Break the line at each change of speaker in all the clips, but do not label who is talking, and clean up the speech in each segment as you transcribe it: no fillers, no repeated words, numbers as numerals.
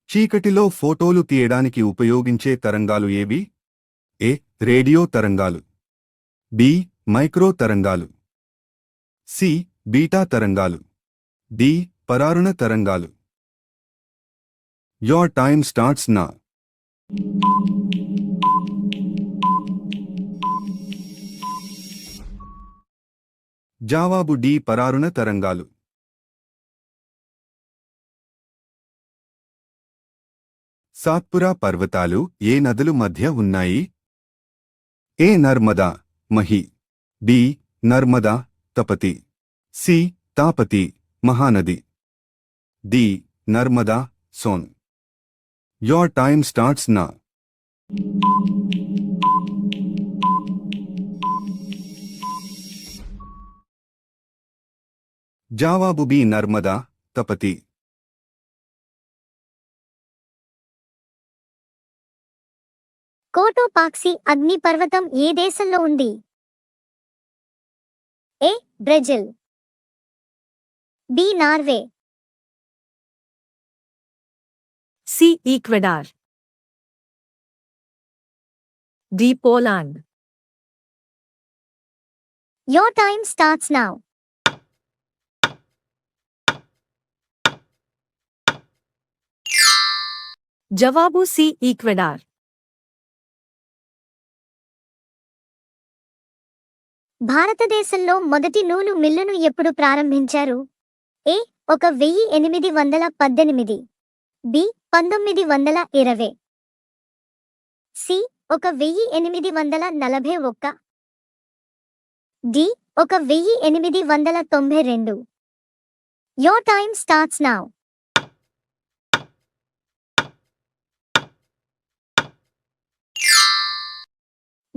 చీకటిలో ఫోటోలు తీయడానికి ఉపయోగించే తరంగాలు ఏవి? ఏ. రేడియో తరంగాలు. బి. మైక్రో తరంగాలు. సి. బీటా తరంగాలు. డి. పరారుణ తరంగాలు. Your time starts now. జవాబు డి. పరారుణ తరంగాలు. సాత్పురా పర్వతాలు ఏ నదుల మధ్య ఉన్నాయి? A. Narmada, Mahi. B. Narmada, Tapti. C. Tapti, Mahanadi. D. Narmada, Son. Your time starts now. జవాబు బి. నర్మదా, తపతి.
కోటోపాక్సి అగ్నిపర్వతం ఏ దేశంలో ఉంది? A. Brazil. B. Norway.
C. Ecuador. D. Poland.
Your time starts now.
జవాబు సి. ఈక్వెడార్.
భారతదేశంలో మొదటి నూలు మిల్లును ఎప్పుడు ప్రారంభించారు? A. 1818. B. 1920. C. 1841. D. 1892. Your time starts now.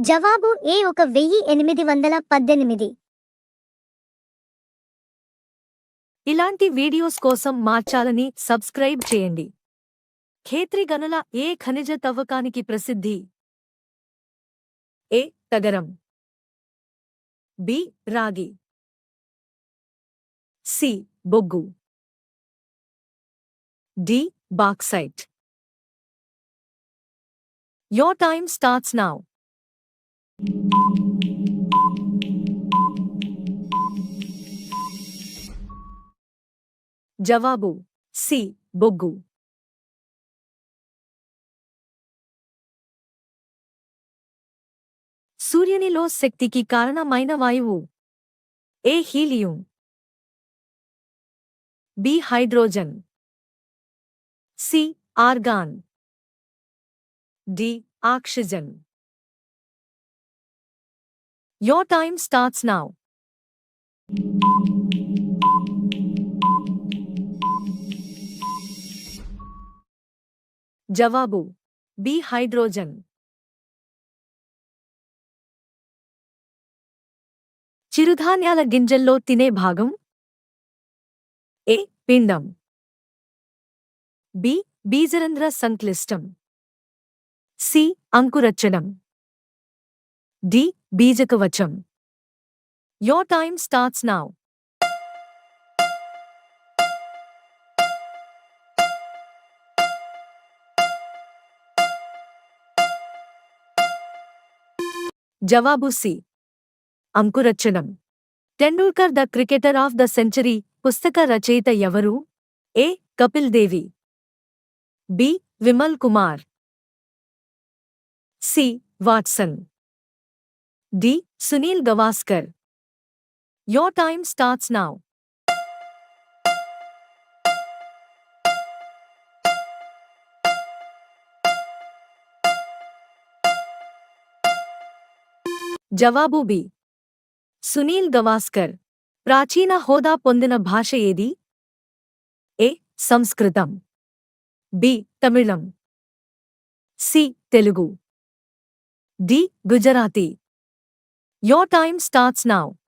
జవాబు ఏ. 1818.
ఇలాంటి వీడియోస్ కోసం మా ఛానల్ని సబ్స్క్రైబ్ చేయండి. ఖేత్రి గనుల ఏ ఖనిజ తవ్వకానికి ప్రసిద్ధి? ఏ. తగరం. బి. రాగి. సి. బొగ్గు. D. Bauxite. Your time starts now. జవాబు సి. బొగ్గు. సూర్యునిలో శక్తికి కారణమైన వాయువు? A. Helium. B. Hydrogen. C. Argon. D. Oxygen. Your time starts now. జవాబు బి. హైడ్రోజన్. చిరుధాన్యాల గింజల్లో తినే భాగం? ఏ. పిండం. బి. బీజరంధ్ర సంక్లిష్టం. సి. అంకురచ్చడం. డి. బీజకవచం. Your time starts now. జవాబు సి. అంకురచ్చడం. Tendulkar the cricketer of the century పుస్తక రచయిత ఎవరు? A. Kapil Devi. B. Vimal Kumar. C. Watson. D. Sunil Gavaskar. Your time starts now. జవాబు బి. సునీల్ గవాస్కర్. ప్రాచీన హోదా పొందిన భాష ఏది? ఏ. సంస్కృతం. బి. తమిళం. C. Telugu. D. Gujarati. Your time starts now.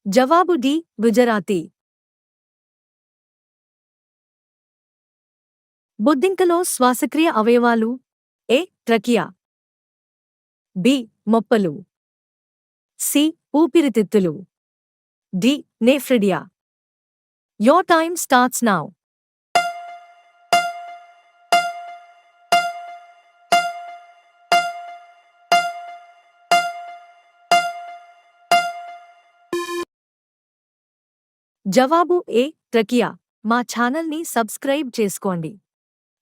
జవాబు డి. గుజరాతీ. బొద్దింకలో శ్వాసక్రియ అవయవాలు? ఏ. ట్రకియా. బి మొప్పలు, సి ఊపిరితిత్తులు, D nephridia. Your time starts now. జవాబు ఏ ట్రకియా. మా ఛానల్ని సబ్స్క్రైబ్ చేసుకోండి.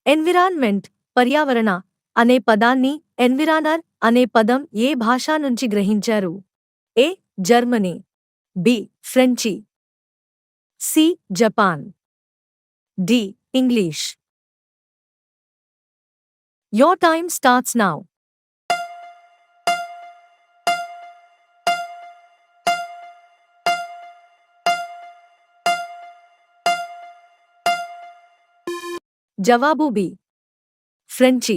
ఎన్విరాన్మెంట్ పర్యావరణ అనే పదాన్ని ఎన్విరానర్ అనే పదం ఏ భాష నుంచి గ్రహించారు? A Germany, B French, C Japan, D English. Your time starts now. జవాబు బి ఫ్రెంచి.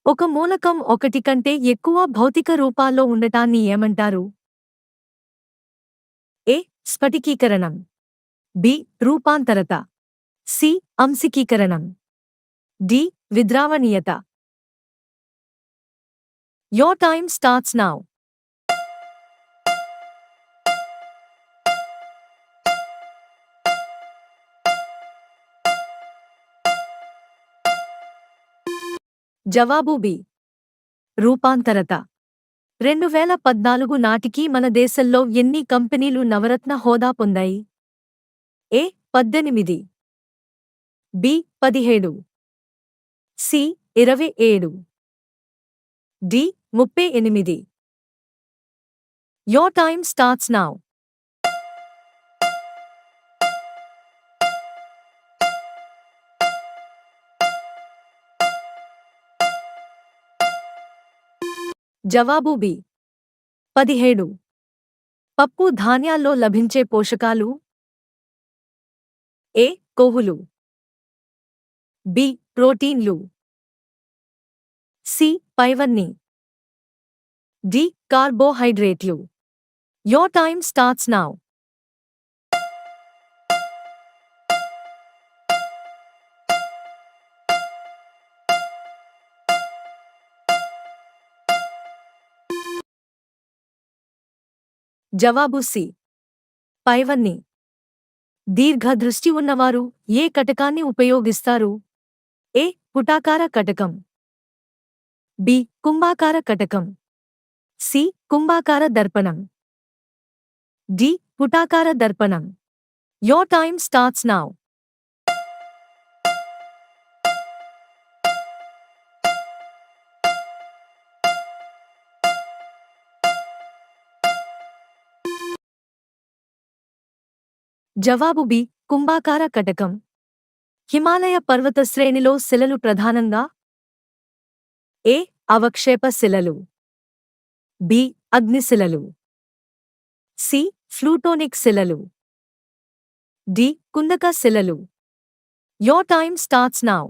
ఒక మూలకం ఒకటి కంటే ఎక్కువ భౌతిక రూపాల్లో ఉండటాన్ని ఏమంటారు? ఏ స్ఫటికీకరణం, బి రూపాంతరత, సి అంశికీకరణం, డి విద్రావణీయత. Your time starts now. జవాబు బి రూపాంతరత. 2014 నాటికి మన దేశంలో ఎన్ని కంపెనీలు నవరత్న హోదా పొందాయి? A 18, B 17, C 27, D 38. Your time starts now. జవాబు బి 17. పప్పు ధాన్యాల్లో లభించే పోషకాలు? ఏ కొవ్వులు, బి ప్రోటీన్లు, సి పైవన్నీ, డి కార్బోహైడ్రేట్లు. Your time starts now. జవాబు సి పైవన్నీ. దీర్ఘదృష్టి ఉన్నవారు ఏ కటకాన్ని ఉపయోగిస్తారు? ఏ పుటాకార కటకం, బి కుంభాకార కటకం, సి కుంభాకార దర్పణం, డి పుటాకార దర్పణం. Your time starts now. జవాబు బి కుంభాకార కటకం. హిమాలయ పర్వత శ్రేణిలో శిలలు ప్రధానంగా? ఏ అవక్షేప శిలలు, బి అగ్నిశిలలు, సి ఫ్లూటోనిక్ శిలలు, డి కుందక శిలలు. Your time starts now.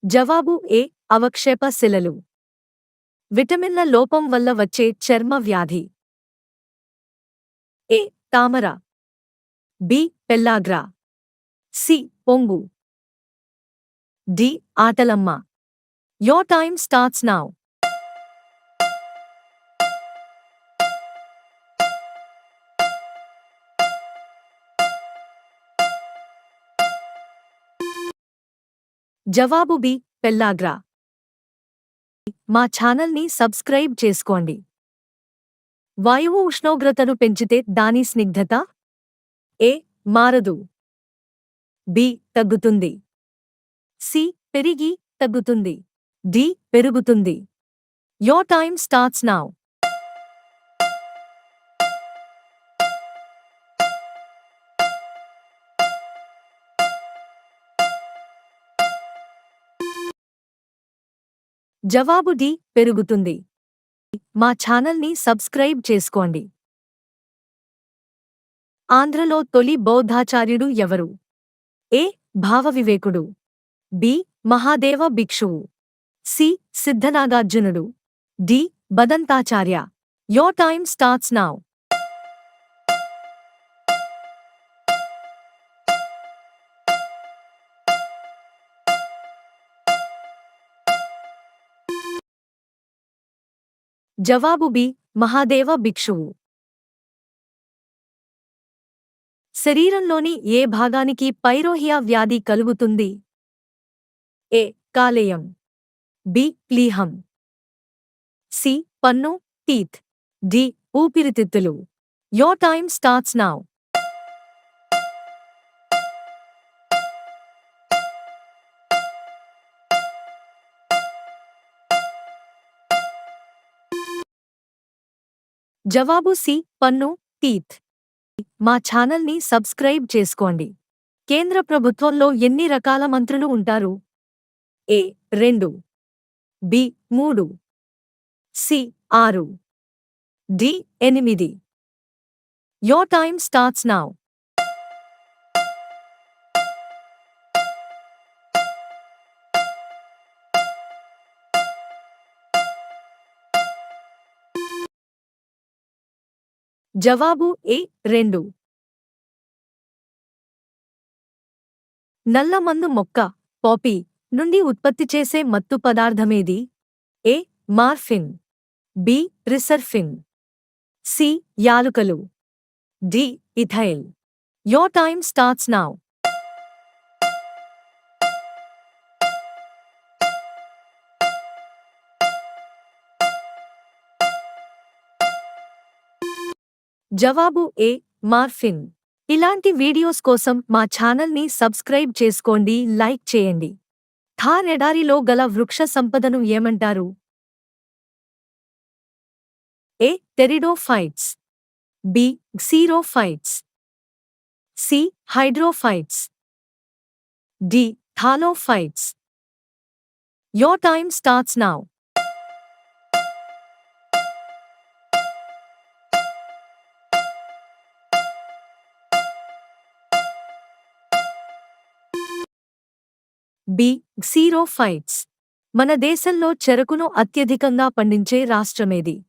జవాబు ఏ అవక్షేప శిలలు. విటమిన్ల లోపం వల్ల వచ్చే చర్మ వ్యాధి? ఏ తామర, బి పెల్లాగ్రా, సి పొంగు, డి ఆటలమ్మ. Your time starts now. జవాబు బి పెల్లాగ్రా. మా ఛానల్ని సబ్స్క్రైబ్ చేసుకోండి. వాయువు ఉష్ణోగ్రతను పెంచితే దాని స్నిగ్ధత? ఏ మారదు, బి తగ్గుతుంది, సి పెరిగి తగ్గుతుంది, డి పెరుగుతుంది. Your time starts now. జవాబు డి పెరుగుతుంది. మా ఛానల్ని సబ్స్క్రైబ్ చేసుకోండి. ఆంధ్రలో తొలి బౌద్ధాచార్యుడు ఎవరు? ఏ భావవివేకుడు, బి మహాదేవ భిక్షువు, సి సిద్ధనాగార్జునుడు, D Badantacharya. Your time starts now. జవాబు బి. మహాదేవ భిక్షువు. శరీరంలోని ఏ భాగానికి పైరోహియా వ్యాధి కలుగుతుంది? ఏ. కాలేయం. బి. ప్లీహం. సి. పన్ను టీత్. డి. ఊపిరితిత్తులు. Your time starts now. జవాబు సి. పన్ను టీత్. మా ఛానల్ని సబ్స్క్రైబ్ చేసుకోండి. కేంద్ర ప్రభుత్వంలో ఎన్ని రకాల మంత్రులు ఉంటారు? A. 2. B. 3. C. 6. D. 8. Your time starts now. జవాబు ఏ. 2. నల్లమందు మొక్క పాపీ నుండి ఉత్పత్తి చేసే మత్తు పదార్థమేది? A. Morphine. B. Reserpine. C. యాలుకలు. D. Ethyl. Your time starts now. జవాబు ఏ. మార్ఫిన్. ఇలాంటి వీడియోస్ కోసం మా ఛానల్ని సబ్స్క్రైబ్ చేసుకోండి, లైక్ చేయండి. థార్ ఎడారిలో గల వృక్ష సంపదను ఏమంటారు? A. Pteridophytes. B. Xerophytes. C. Hydrophytes. D. Thallophytes. Your time starts now. B. Xerophytes. మన దేశంలో చెరకును అత్యధికంగా పండించే రాష్ట్రమేది?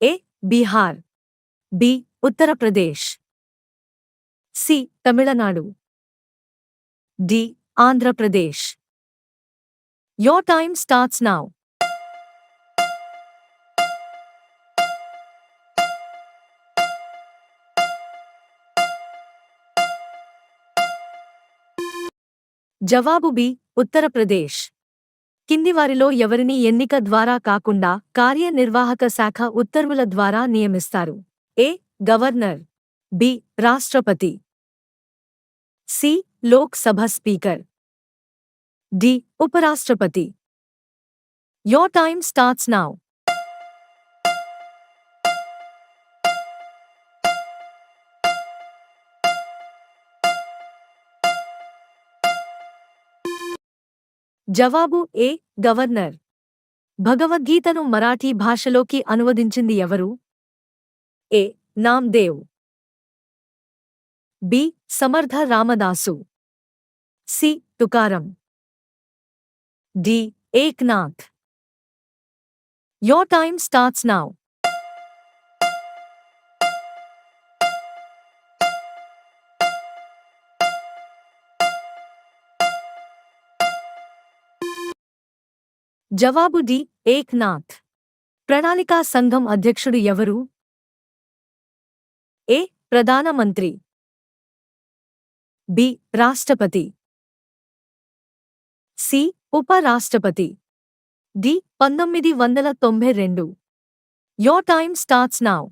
A. Bihar. B. Uttar Pradesh. C. Tamil Nadu. D. Andhra Pradesh. Your time starts now. జవాబు బి. ఉత్తరప్రదేశ్. కింది వారిలో ఎవరిని ఎన్నిక ద్వారా కాకుండా కార్యనిర్వాహక శాఖ ఉత్తర్వుల ద్వారా నియమిస్తారు? ఏ. గవర్నర్. బి. రాష్ట్రపతి. C. Lok Sabha speaker. D. ఉపరాష్ట్రపతి. Your time starts now. జవాబు ఏ. గవర్నర్. భగవద్గీతను మరాఠీ భాషలోకి అనువదించింది ఎవరు? A. Namdev. B. Samarth Ramadasu. C. Tukaram. D. Eknath. Your time starts now. జవాబు డి. ఏక్నాథ్. ప్రణాళికా సంఘం అధ్యక్షుడు ఎవరు? ఏ. ప్రధానమంత్రి. బి. రాష్ట్రపతి. సి. ఉప రాష్ట్రపతి. D. 1992. Your time starts now.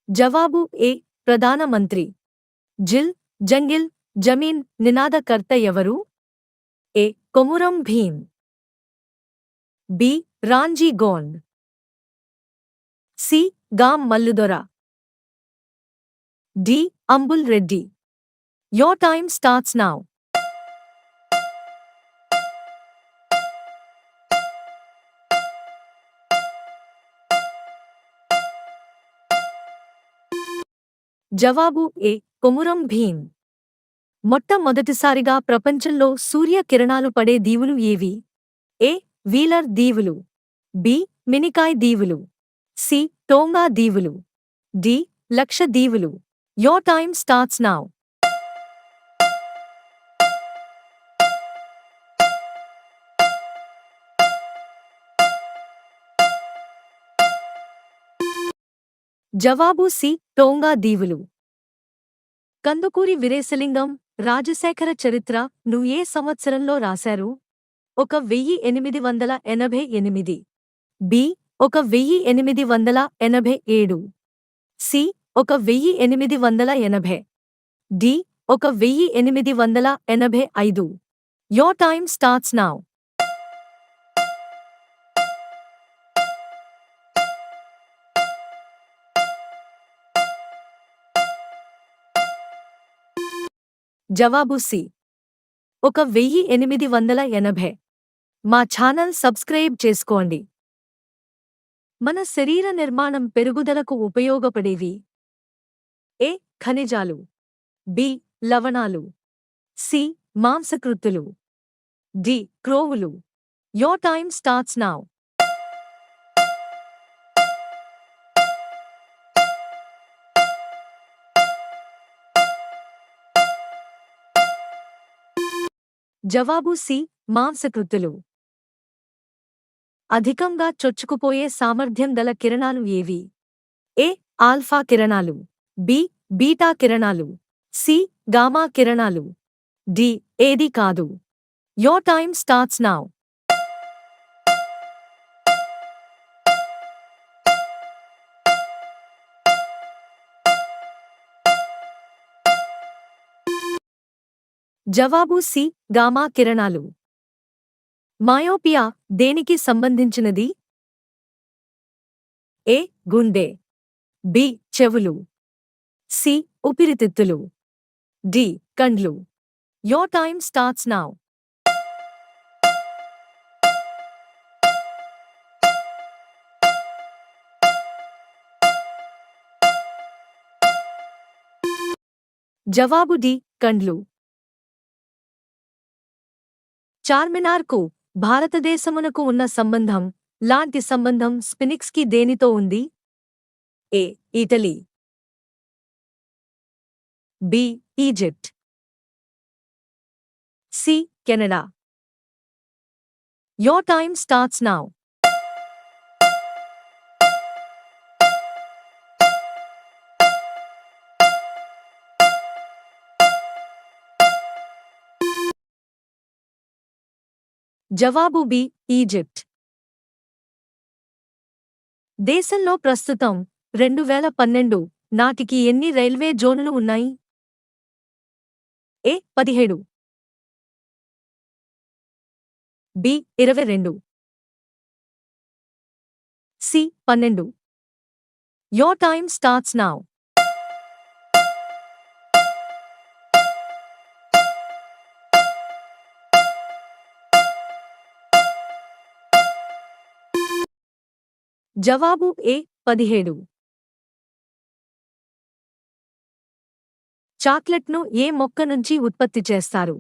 జవాబు ఏ. ప్రధానమంత్రి. జిల్, జంగిల్, జమీన్ నినాదకర్త ఎవరు? A. Komaram Bheem. B. Ramji Gond. C. Gam Malludora. D. Ambul Reddy. Your time starts now. జవాబు ఏ కొమురం భీం. మొట్టమొదటిసారిగా ప్రపంచంలో సూర్యకిరణాలు పడే దీవులు ఏవి? ఏ వీలర్ దీవులు, బి మినికాయ్ దీవులు, సి టోంగా దీవులు, డి లక్షద్వీపులు. Your time starts now. జవాబు సి టోంగా దీవులు. కందుకూరి వీరేశలింగం రాజశేఖర చరిత్ర ను ఏ సంవత్సరంలో రాశారు? 1888, B 1887, C 1880, D 1885. Your time starts now. జవాబు సి 1880. మా ఛానల్ సబ్స్క్రైబ్ చేసుకోండి. మన శరీర నిర్మాణం పెరుగుదలకు ఉపయోగపడేవి: ఏ ఖనిజాలు, బి లవణాలు, సి మాంసకృత్తులు, డి క్రోవులు. Your time starts now. జవాబు సి మాంసకృత్తులు. అధికంగా చొచ్చుకుపోయే సామర్థ్యం గల కిరణాలు ఏవి? ఏ ఆల్ఫా కిరణాలు, బి బీటా కిరణాలు, సి గామా కిరణాలు, డి ఏది కాదు. Your time starts now. జవాబు సి గామా కిరణాలు. మయోపియా దేనికి సంబంధించినది? ఏ గుండె, బి చెవులు, సి ఊపిరితిత్తులు, డి కండ్లు. Your time starts now. జవాబు డి కండ్లు. చార్మినార్కు భారతదేశమునకు ఉన్న సంబంధం లాంటి సంబంధం స్ఫినిక్స్కి దేనితో ఉంది? A Italy, B Egypt, C Canada. Your time starts now. జవాబు బి ఈజిప్ట్. దేశంలో ప్రస్తుతం 2012 నాటికి ఎన్ని రైల్వే జోనులు ఉన్నాయి? A 17, B 22, C 12. Your time starts now. జవాబు ఏ 17. చాక్లెట్ను ఏ మొక్క నుంచి ఉత్పత్తి చేస్తారు?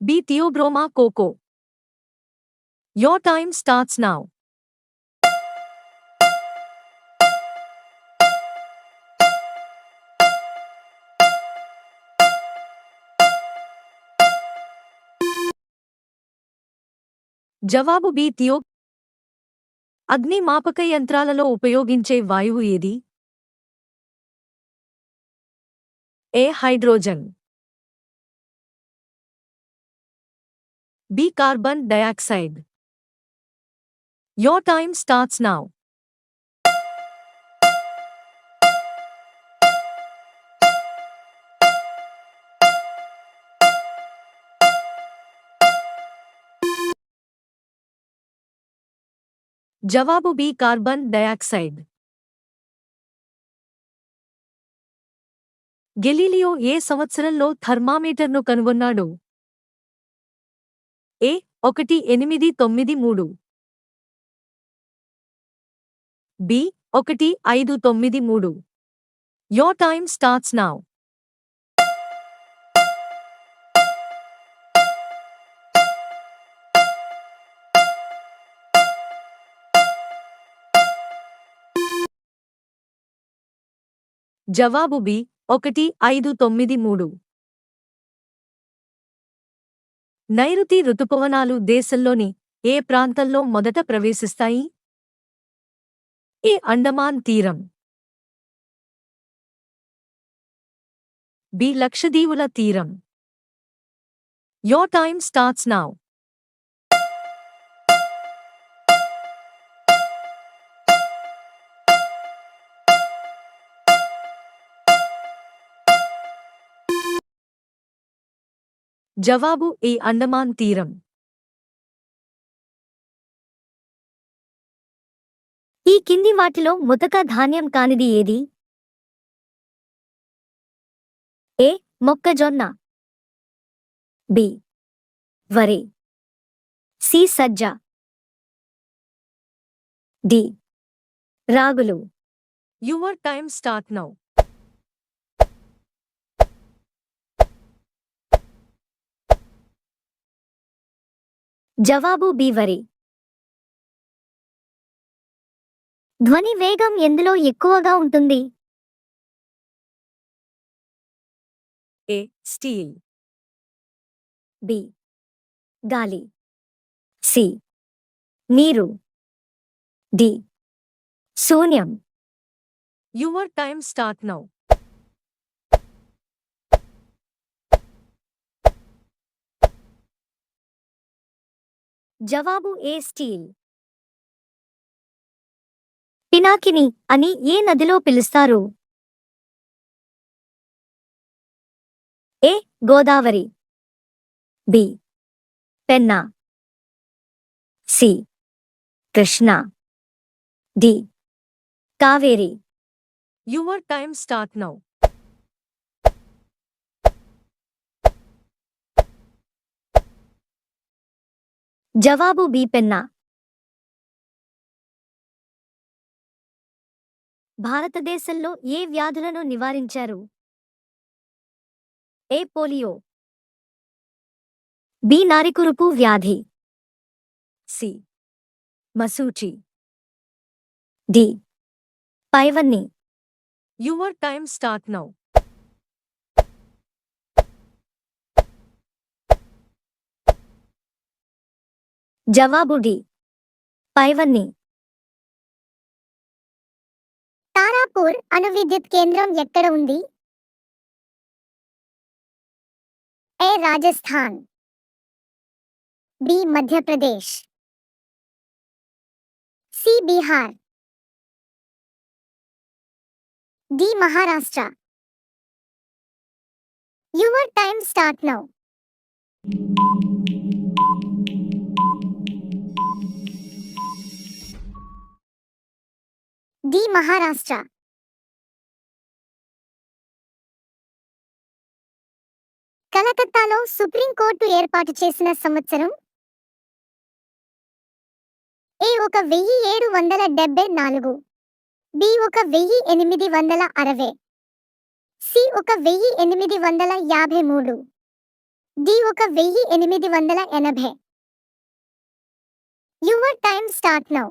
B theobroma cocoa. Your time starts now. జవాబు బి థియో. అగ్నిమాపక యంత్రాలలో ఉపయోగించే వాయువు ఏది? A hydrogen, B carbon dioxide. Your time starts now. జవాబు బి కార్బన్ డయాక్సైడ్. గెలీలియో ఏ సంవత్సరంలో థర్మామీటర్ను కనుగొన్నాడు? A 1893 B 1593 Your time starts now. జవాబు బి 1593 నైరుతి రుతుపవనాలు దేశంలోని ఏ ప్రాంతంలో మొదట ప్రవేశిస్తాయి? ఏ అండమాన్ తీరం, బి లక్షదీవుల తీరం. Your time starts now. జవాబు ఈ అండమాన్ తీరం.
ఈ కింది వాటిలో ముతక ధాన్యం కానిది ఏది? ఏ మొక్కజొన్న, బి వరి, సి సజ్జ, డి రాగులు.
Your time start now.
జవాబు బి వరి. ధ్వని వేగం ఎందులో ఎక్కువగా ఉంటుంది?
ఏ స్టీల్,
బి గాలి, సి నీరు, డి శూన్యం.
Your time start now.
జవాబు ఏ స్టీల్. పినాకిని అని ఏ నదిలో పిలుస్తారు? A Godavari, B Penna, C Krishna, D Kaveri.
Your time start now.
జవాబు బి పెన్నా. భారతదేశంలో ఏ వ్యాధులను నివారించారు? ఏ పోలియో, బి నారికురుపు వ్యాధి,
సి మసూచి.
డి పైవన్నీ.
Your time start now.
జవాబు డి పైవన్నీ. తారాపూర్ అణు విద్యుత్ కేంద్రం ఎక్కడ ఉంది? A Rajasthan, B Madhya Pradesh, C Bihar, D Maharashtra. Your time start now. D Maharashtra. కలకత్తాలో సుప్రీంకోర్టు ఏర్పాటు చేసిన సంవత్సరం? A 1774, B 1860, C 1853, D 1880. Your time start now.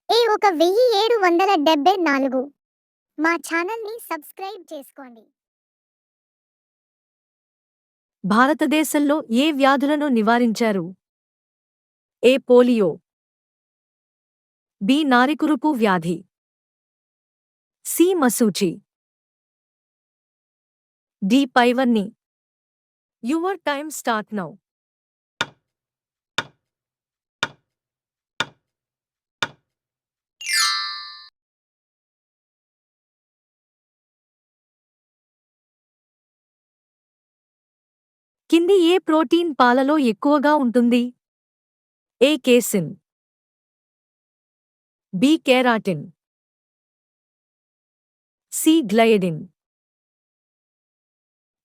A 1774. మా ఛానల్ని సబ్స్క్రైబ్ చేసుకోండి.
భారతదేశంలో ఏ వ్యాధులను నివారించారు? ఏ పోలియో, బి నారికురుపు వ్యాధి, సి మసూచి, డి పైవన్నీ. Your time start now. కింది ఏ ప్రోటీన్ పాలలో ఎక్కువగా ఉంటుంది? A casein, B keratin, C gliadin.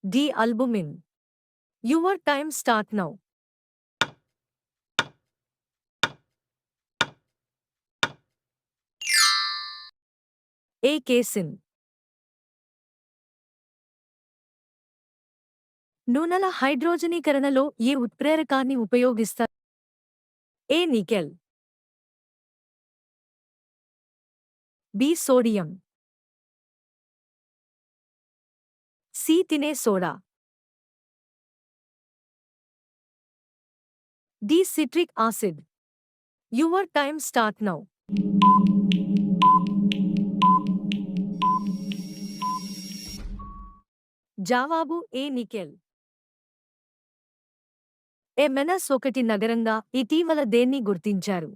D albumin. Your time start now. A casein. నూనెల హైడ్రోజనీకరణలో ఏ ఉత్ప్రేరకాన్ని ఉపయోగిస్తారు? A nickel. B sodium. C తినే soda. D citric acid. Your time start now. జవాబు ఏ నికెల్. ఏ మెనస్ ఒకటి నగరంగా ఇటీవల దేన్ని గుర్తించారు?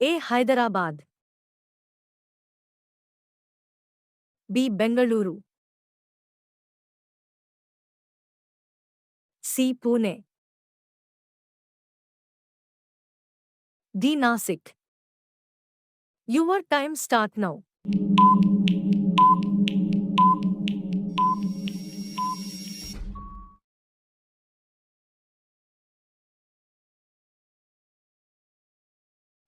A Hyderabad. B Bengaluru. C Pune. D Nashik. Your time start now.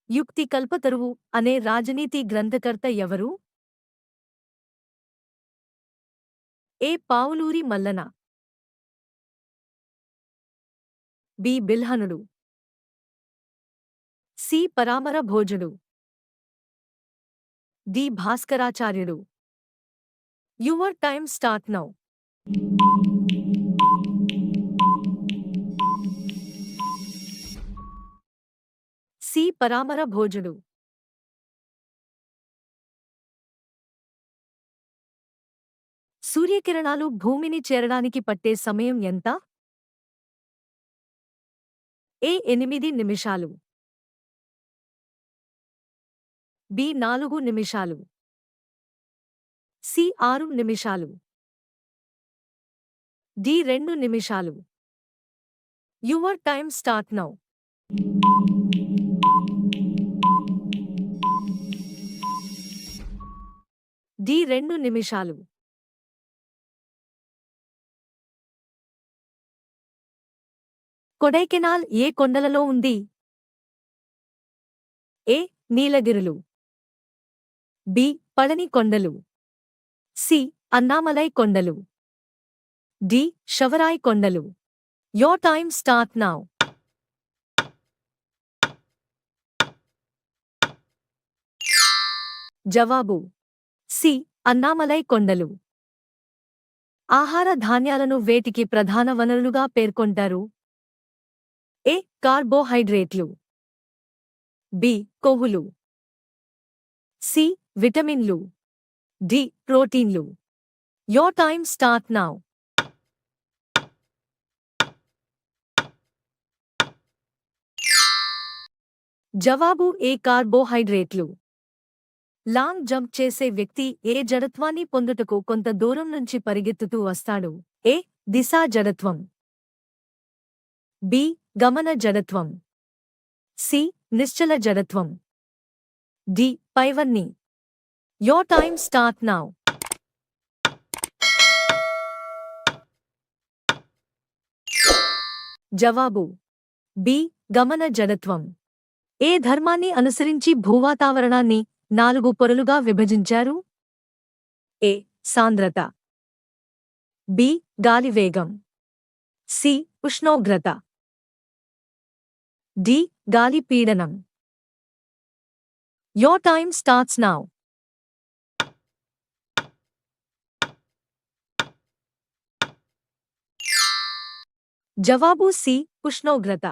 Yukti కల్పతరువు అనే రాజనీతి గ్రంథకర్త ఎవరు? ఏ పావులూరి మల్లన. బి బిల్హనుడు. సి పరామర భోజుడు. డి భాస్కరాచార్యుడు. Your time start now. C Paramara భోజుడు. సూర్యకిరణాలు భూమిని చేరడానికి పట్టే సమయం ఎంత? ఏ 8 నిమిషాలు. బి 4 నిమిషాలు. సి 6 నిమిషాలు. డి 2 నిమిషాలు. Your time start now. D 2 నిమిషాలు. కొడైకెనాల్ ఏ కొండలలో ఉంది? ఏ నీలగిరులు. బి పళని కొండలు. సి అన్నామలై కొండలు. డి శవరాయ్ కొండలు. Your time start now. జవాబు సి అన్నామలై కొండలు. ఆహార ధాన్యాలను వేటికి ప్రధాన వనరులుగా పేర్కొంటారు? ఏ కార్బోహైడ్రేట్లు. బి కొవ్వులు. సి విటమిన్లు. డి ప్రోటీన్లు. Your time start now. జవాబు ఏ కార్బోహైడ్రేట్లు. లాంగ్ జంప్ చేసే వ్యక్తి ఏ జడత్వాన్ని పొందుటకు కొంత దూరం నుంచి పరిగెత్తుతూ వస్తాడు? ఏ దిశా జడత్వం. బి గమన జడత్వం. సి నిశ్చల జడత్వం. డి పైవన్నీ. Your time start now. జవాబు బి గమన జడత్వం. ఏ ధర్మాన్ని అనుసరించి భూవాతావరణాన్ని 4 పొరలుగా విభజించారు? ఏ సాంద్రత. బి గాలి వేగం. సి ఉష్ణోగ్రత. డి గాలి పీడనం. Your time starts now. జవాబు సి ఉష్ణోగ్రత.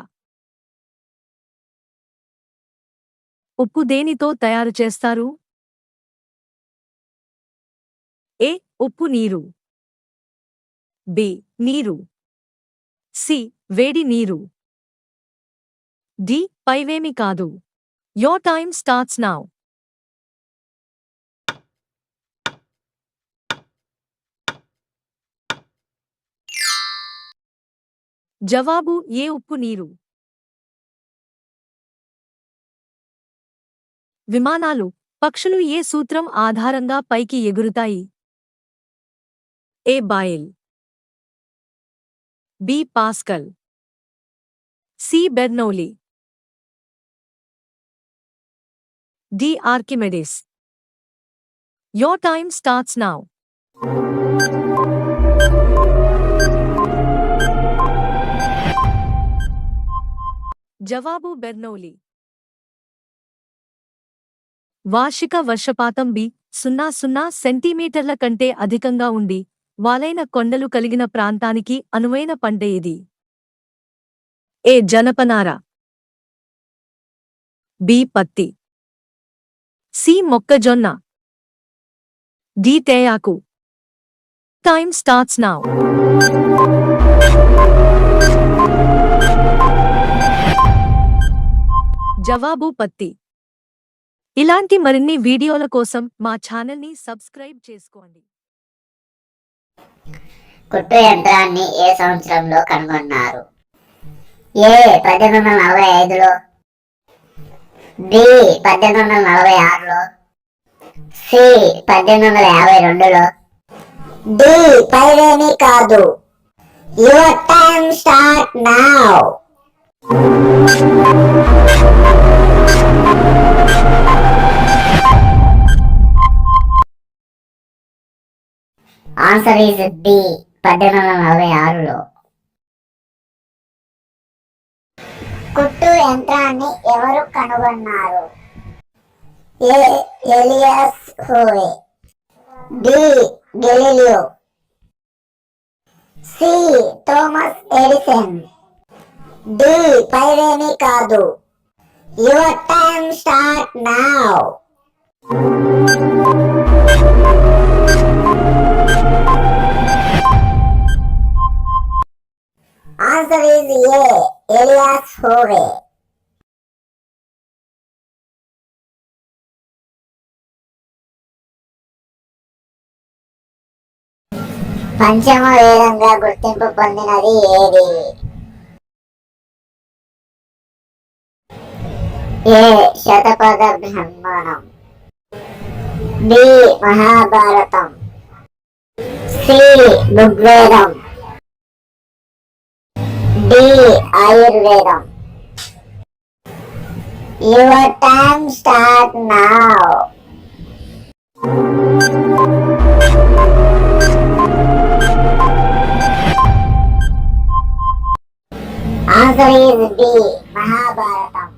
ఉప్పు దేనితో తయారు చేస్తారు? ఏ ఉప్పు నీరు. బి నీరు. సి వేడి నీరు. డి పైవేమి కాదు. Your time starts now. జవాబు ఏ ఉప్పు నీరు. విమానాలు, పక్షులు ఏ సూత్రం ఆధారంగా పైకి ఎగురుతాయి? A. Boyle, B. Pascal, C. Bernoulli, D. Archimedes. Your time starts now. జవాబు బెర్నౌలీ. వార్షిక వర్షపాతం బి 00 సెంటీమీటర్ల కంటే అధికంగా ఉండి వాలైన కొండలు కలిగిన ప్రాంతానికి అనువైన పంట ఏది? ఏ. జనపనార, బి. పత్తి, సి. మొక్కజొన్న, డి. తేయాకు. Time starts now. జవాబు పత్తి. ఇలాంటి మరిన్ని వీడియోల కోసం మా ఛానల్ని సబ్స్క్రైబ్ చేసుకోండి.
కుట్టు యంత్రాన్ని ఏ సంవత్సరంలో కనుగొన్నారు? ఏ. 1845లో, బి. 1846లో, సి. 1852లో, డి. పైవేమీ కాదు. Your time start now. Answer is B. 1846లో. కుట్టు యంత్రాన్ని ఎవరు కనుగొన్నారు? A. Elias Howe, B. Galileo, C. Thomas Edison, D. పైవేమీ కాదు. Your time start now. Answer is A. Elias Howe. పంచమ వేదంగా గుర్తింపు పొందినది ఏది? ఏ. శతపథ బ్రాహ్మణం, బి. మహాభారతం, సి. ఋగ్వేదం, డి. ఆయుర్వేదం. Your time start now. Answer is B. మహాభారతం.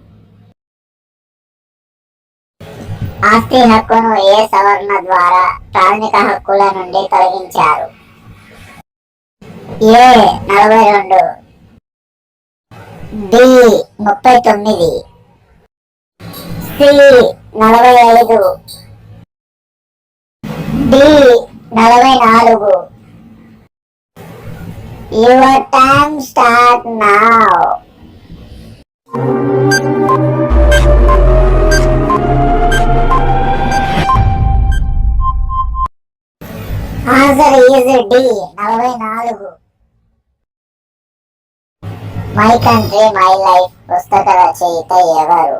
ఆస్తి హక్కును ఏ సవరణ ద్వారా ప్రాథమిక హక్కుల నుండి తొలగించారు? A. 42, B. 39, C. 45, D. 44. Your time start now. Answer is D. 44. My country my life పుస్తక రచయిత ఎవరు?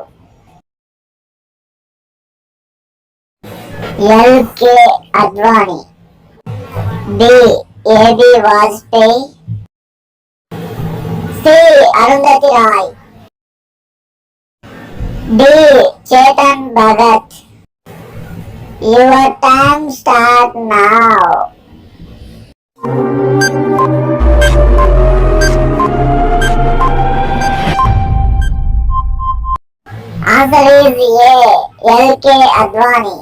L K. Advani, B. A B. Vajpayee, C. Arundhati Roy, D. Chetan Bhagat. Your time start now. Answer is A. L K. Advani.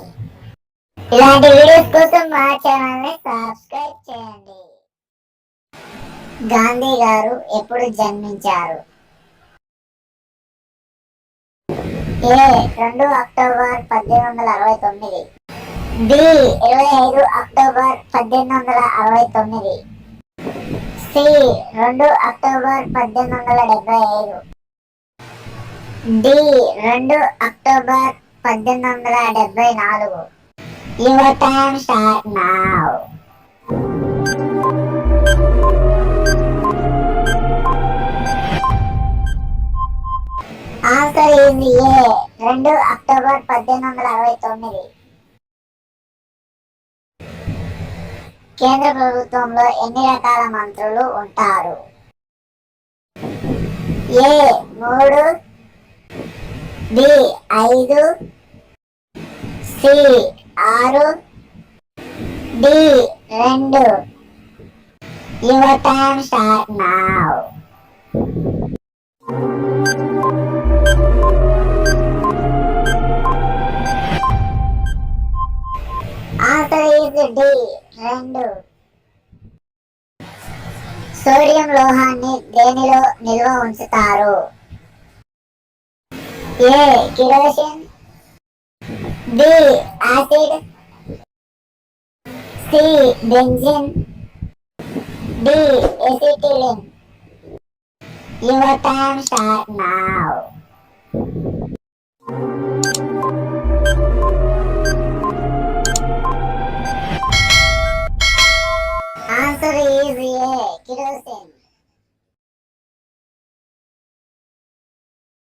ఇలాంటి వీడియోస్ కోసం మా ఛానల్ ని సబ్స్క్రైబ్ చేయండి. గాంధీ గారు ఎప్పుడు జన్మించారు? A. 2 October 1869, B. 25 October 1869, C. 2 October 1875, D. 2 October 1874. Your time start now. Answer is A. 2 October 1869. కేంద్ర ప్రభుత్వంలో ఎన్ని రకాల మంత్రులు ఉంటారు? A 3, B 5, C 6, D 2. Your time start now. Answer is D 2. Sodium లోహాన్ని దేనిలో నిల్వ ఉంచుతారు? A kerosene, B acid, C benzene, D acetylene. Your time start now. Answer is A, kerosene.